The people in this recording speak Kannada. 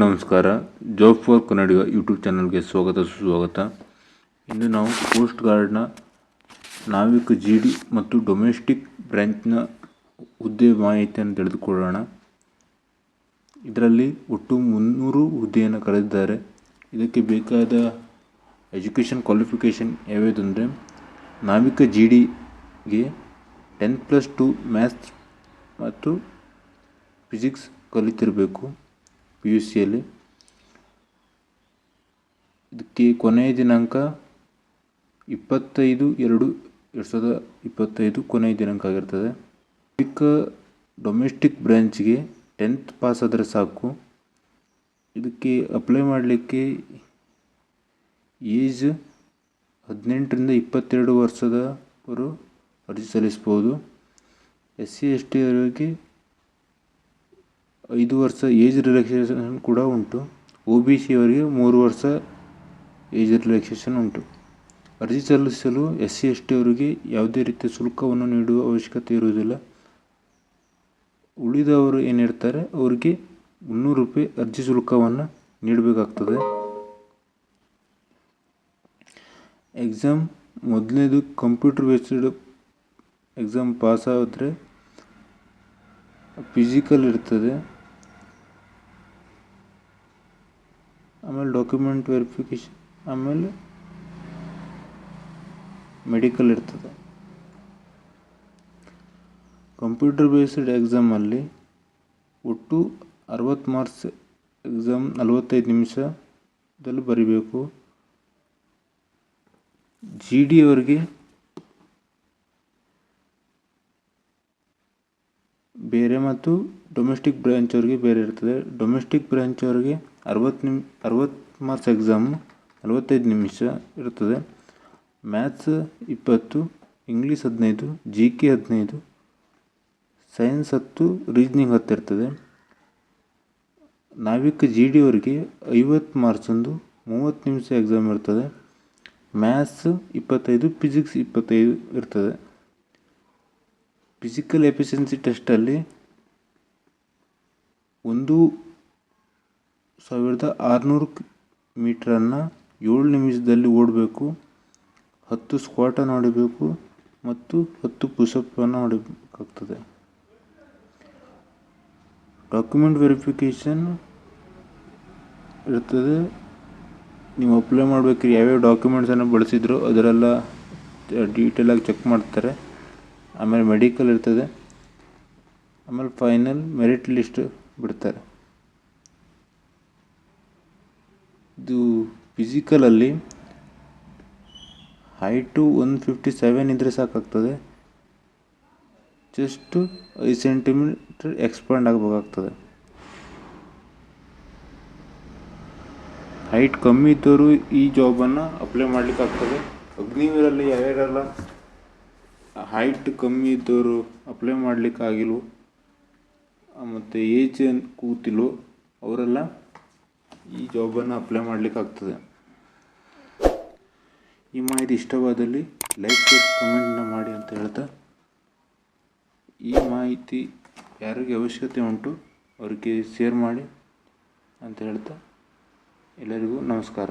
ನಮಸ್ಕಾರ. ಜಾಬ್ ಫಾರ್ ಕನ್ನಡಿಗ ಯೂಟ್ಯೂಬ್ ಚಾನಲ್ಗೆ ಸುಸ್ವಾಗತ. ಇಂದು ನಾವು ಕೋಸ್ಟ್ ಗಾರ್ಡ್ನ ನಾವಿಕ GD ಮತ್ತು ಡೊಮೆಸ್ಟಿಕ್ ಬ್ರಾಂಚ್ನ ಹುದ್ದೆ ಮಾಹಿತಿಯನ್ನು ತಿಳಿದುಕೊಳ್ಳೋಣ. ಇದರಲ್ಲಿ ಒಟ್ಟು 300 ಹುದ್ದೆಯನ್ನು ಕರೆದಿದ್ದಾರೆ. ಇದಕ್ಕೆ ಬೇಕಾದ ಎಜುಕೇಷನ್ ಕ್ವಾಲಿಫಿಕೇಷನ್ ಯಾವುದಂದರೆ, ನಾವಿಕ GDಗೆ 10+2 ಮ್ಯಾಥ್ಸ್ ಮತ್ತು ಫಿಸಿಕ್ಸ್ ಕಲಿತಿರಬೇಕು PUCಯಲ್ಲಿ. ಇದಕ್ಕೆ ಕೊನೆಯ ದಿನಾಂಕ 25/2/2025 ಕೊನೆಯ ದಿನಾಂಕ ಆಗಿರ್ತದೆ. ಡೊಮೆಸ್ಟಿಕ್ ಬ್ರಾಂಚ್ಗೆ 10th ಪಾಸ್ ಆದರೆ ಸಾಕು. ಇದಕ್ಕೆ ಅಪ್ಲೈ ಮಾಡಲಿಕ್ಕೆ ಏಜ್ 18ರಿಂದ 22 ವರ್ಷದವರು ಅರ್ಜಿ ಸಲ್ಲಿಸ್ಬೋದು. SC ST ಅವರಿಗೆ 5 ವರ್ಷ ಏಜ್ ರಿಲ್ಯಾಕ್ಸೇಷನ್ ಕೂಡ ಉಂಟು. OBC ಅವರಿಗೆ 3 ವರ್ಷ ಏಜ್ ರಿಲ್ಯಾಕ್ಸೇಷನ್ ಉಂಟು. ಅರ್ಜಿ ಸಲ್ಲಿಸಲು SC ST ಅವರಿಗೆ ಯಾವುದೇ ರೀತಿಯ ಶುಲ್ಕವನ್ನು ನೀಡುವ ಅವಶ್ಯಕತೆ ಇರುವುದಿಲ್ಲ. ಉಳಿದವರು ಏನಿರ್ತಾರೆ ಅವರಿಗೆ 300 ರೂಪಾಯಿ ಅರ್ಜಿ ಶುಲ್ಕವನ್ನು ನೀಡಬೇಕಾಗ್ತದೆ. ಎಕ್ಸಾಮ್ ಮೊದಲನೇದು ಕಂಪ್ಯೂಟರ್ ಬೇಸ್ಡ್ ಎಕ್ಸಾಮ್ ಪಾಸ್ ಆದರೆ ಫಿಸಿಕಲ್ ಇರ್ತದೆ. ಆಮೇಲೆ ಡಾಕ್ಯುಮೆಂಟ್ ವೆರಿಫಿಕೇಷನ್, ಆಮೇಲೆ ಮೆಡಿಕಲ್ ಇರ್ತದೆ. ಕಂಪ್ಯೂಟರ್ ಬೇಸ್ಡ್ ಎಕ್ಸಾಮಲ್ಲಿ ಒಟ್ಟು 60 ಮಾರ್ಕ್ಸ್ ಎಕ್ಸಾಮ್ 45 ನಿಮಿಷದಲ್ಲಿ ಬರೀಬೇಕು. GD ಅವರಿಗೆ ಬೇರೆ ಮತ್ತು ಡೊಮೆಸ್ಟಿಕ್ ಬ್ರಾಂಚ್ ಅವರಿಗೆ ಬೇರೆ ಇರ್ತದೆ. ಡೊಮೆಸ್ಟಿಕ್ ಬ್ರಾಂಚ್ ಅವರಿಗೆ 60 ಮಾರ್ಕ್ಸ್ ಎಕ್ಸಾಮ್ 45 ನಿಮಿಷ ಇರ್ತದೆ. Maths 20, English 15, GK 15, science 10, reasoning 10 ಇರ್ತದೆ. ನಾವಿಕ GD ಅವರಿಗೆ 50 ಮಾರ್ಕ್ಸ್ ಒಂದು 30 ನಿಮಿಷ ಎಕ್ಸಾಮ್ ಇರ್ತದೆ. ಮ್ಯಾಥ್ಸ್ 25, ಫಿಸಿಕ್ಸ್ 25 ಇರ್ತದೆ. ಫಿಸಿಕಲ್ ಎಫಿಷಿಯನ್ಸಿ ಟೆಸ್ಟಲ್ಲಿ 1600 ಮೀಟ್ರನ್ನು 7 ನಿಮಿಷದಲ್ಲಿ ಓಡಬೇಕು. 10 ಸ್ಕ್ವಾಟನ್ನು ಹೊಡಿಬೇಕು ಮತ್ತು 10 ಪುಷಪ್ಪನ್ನು ಹೊಡಿಬೇಕಾಗ್ತದೆ. ಡಾಕ್ಯುಮೆಂಟ್ ವೆರಿಫಿಕೇಷನ್ ಇರ್ತದೆ. ನೀವು ಅಪ್ಲೈ ಮಾಡಬೇಕಾದ್ರೆ ಯಾವ್ಯಾವ ಡಾಕ್ಯುಮೆಂಟ್ಸನ್ನು ಬಳಸಿದ್ರು ಅದರೆಲ್ಲ ಡೀಟೇಲಾಗಿ ಚೆಕ್ ಮಾಡ್ತಾರೆ. ಆಮೇಲೆ ಮೆಡಿಕಲ್ ಇರ್ತದೆ. ಆಮೇಲೆ ಫೈನಲ್ ಮೆರಿಟ್ ಲಿಸ್ಟ್ ಬಿಡ್ತಾರೆ. ಇದು ಫಿಸಿಕಲಲ್ಲಿ ಹೈಟು 157 ಇದ್ದರೆ ಸಾಕಾಗ್ತದೆ. ಜಸ್ಟ್ 5 ಸೆಂಟಿಮೀಟರ್ ಎಕ್ಸ್ಪಾಂಡ್ ಆಗಬೇಕಾಗ್ತದೆ. ಹೈಟ್ ಕಮ್ಮಿ ಇದ್ದವರು ಈ ಜಾಬನ್ನು ಅಪ್ಲೈ ಮಾಡಲಿಕ್ಕೆ ಆಗ್ತದೆ. ಅಗ್ನಿವೀರಲ್ಲಿ ಯಾರ್ಯಾರೆಲ್ಲ ಹೈಟ್ ಕಮ್ಮಿ ಇದ್ದವರು ಅಪ್ಲೈ ಮಾಡಲಿಕ್ಕೆ ಆಗಿಲ್ವೋ ಮತ್ತು ಏಜ್ ಕೂತಿಲ್ವೋ ಅವರೆಲ್ಲ ಈ ಜಾಬನ್ನು ಅಪ್ಲೈ ಮಾಡಲಿಕ್ಕೆ ಆಗ್ತದೆ. ಈ ಮಾಹಿತಿ ಇಷ್ಟವಾದಲ್ಲಿ ಲೈಕ್ ಶೇರ್ ಕಮೆಂಟ್ನ ಮಾಡಿ ಅಂತ ಹೇಳ್ತಾ, ಈ ಮಾಹಿತಿ ಯಾರಿಗೆ ಅವಶ್ಯಕತೆ ಉಂಟು ಅವರಿಗೆ ಶೇರ್ ಮಾಡಿ ಅಂತ ಹೇಳ್ತಾ ಎಲ್ಲರಿಗೂ ನಮಸ್ಕಾರ.